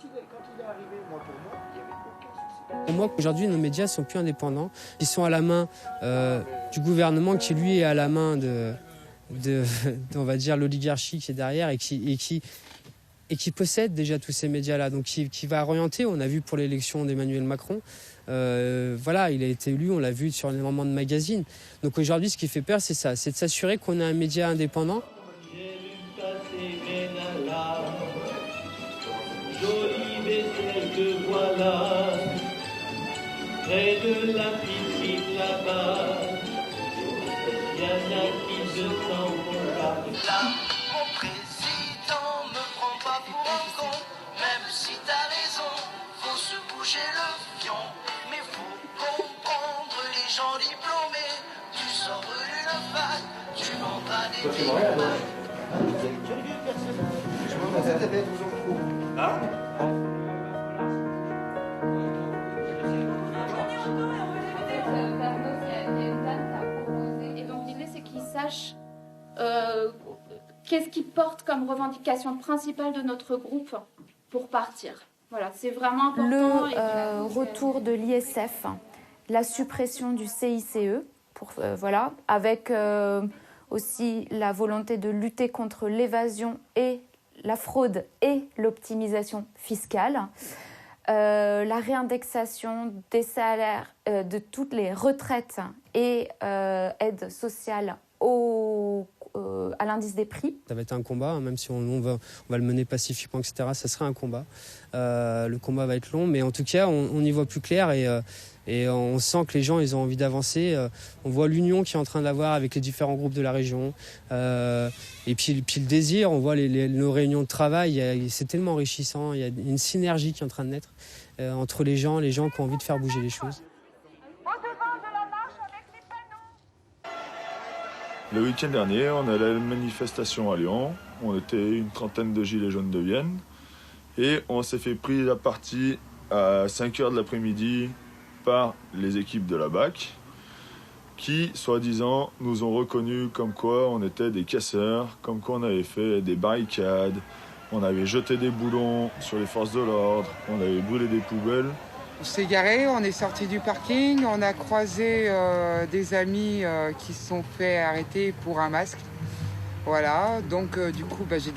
il est arrivé, moi, pour moi, il n'y avait aucun souci. Pour moi, aujourd'hui, nos médias sont plus indépendants. Ils sont à la main du gouvernement qui, lui, est à la main on va dire, l'oligarchie qui est derrière et qui possède déjà tous ces médias-là. Donc, qui va orienter. On a vu pour l'élection d'Emmanuel Macron. Voilà, il a été élu, on l'a vu sur énormément de magazines. Donc aujourd'hui, ce qui fait peur, c'est ça, c'est de s'assurer qu'on a un média indépendant. Jolie vaisselle que voilà, près de la piscine là-bas, Yana qui se sent là. Mon président me prend pas pour un con, même si t'as raison, faut se bouger le fion. Mais faut comprendre les gens diplômés, tu sors d'une fac, tu montes à des diplômes. Vous êtes curieux, personne. Je me pensais que t'avais toujours trop. Ah. Et donc l'idée c'est qu'ils sachent qu'est-ce qu'ils portent comme revendication principale de notre groupe pour partir. Voilà, c'est vraiment important. Le retour de l'ISF, la suppression du CICE, voilà, avec aussi la volonté de lutter contre l'évasion et la fraude et l'optimisation fiscale. La réindexation des salaires de toutes les retraites et aides sociales à l'indice des prix. Ça va être un combat, hein, même si on va le mener pacifiquement, etc. Ça sera un combat. Le combat va être long, mais en tout cas, on y voit plus clair et on sent que les gens, ils ont envie d'avancer. On voit l'union qui est en train d'avoir avec les différents groupes de la région. Et puis le désir, on voit nos réunions de travail, c'est tellement enrichissant. Il y a une synergie qui est en train de naître entre les gens qui ont envie de faire bouger les choses. Le week-end dernier, on est allé à la manifestation à Lyon. On était une trentaine de gilets jaunes de Vienne. Et on s'est fait pris la partie à 5h de l'après-midi par les équipes de la BAC qui, soi-disant, nous ont reconnus comme quoi on était des casseurs, comme quoi on avait fait des barricades, on avait jeté des boulons sur les forces de l'ordre, on avait brûlé des poubelles. On s'est garé, on est sorti du parking, on a croisé des amis qui se sont fait arrêter pour un masque. Voilà, donc du coup j'ai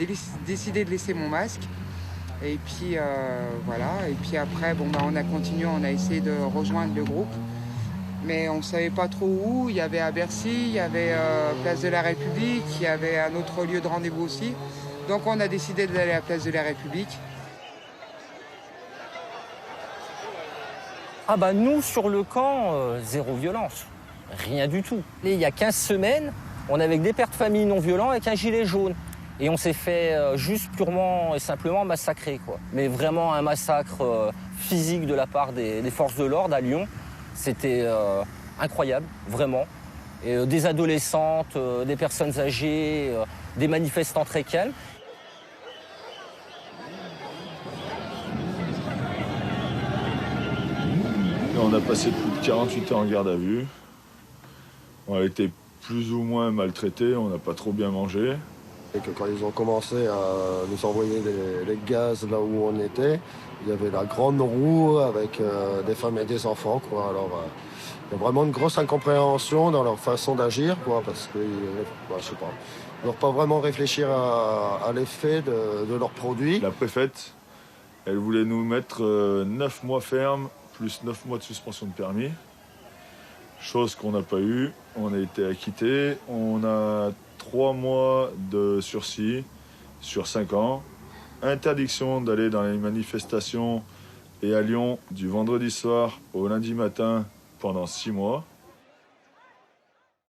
décidé de laisser mon masque. Et puis voilà, et puis après on a continué, on a essayé de rejoindre le groupe. Mais on ne savait pas trop où, il y avait à Bercy, il y avait Place de la République, il y avait un autre lieu de rendez-vous aussi. Donc on a décidé d'aller à Place de la République. Ah bah nous, sur le camp, zéro violence. Rien du tout. Il y a 15 semaines, on avait des pères de famille non violents avec un gilet jaune. Et on s'est fait juste purement et simplement massacrer, quoi. Mais vraiment un massacre physique de la part des forces de l'ordre à Lyon. C'était incroyable, vraiment. Et, des adolescentes, des personnes âgées, des manifestants très calmes. On a passé plus de 48 heures en garde à vue. On a été plus ou moins maltraités, on n'a pas trop bien mangé. Et que quand ils ont commencé à nous envoyer les gaz là où on était, il y avait la grande roue avec des femmes et des enfants, quoi. Alors, il y a vraiment une grosse incompréhension dans leur façon d'agir, quoi, parce que, je sais pas, ils ne doivent pas vraiment réfléchir à l'effet de leurs produits. La préfète, elle voulait nous mettre 9 mois ferme, plus 9 mois de suspension de permis. Chose qu'on n'a pas eue. On a été acquittés. On a 3 mois de sursis sur 5 ans. Interdiction d'aller dans les manifestations et à Lyon du vendredi soir au lundi matin pendant 6 mois.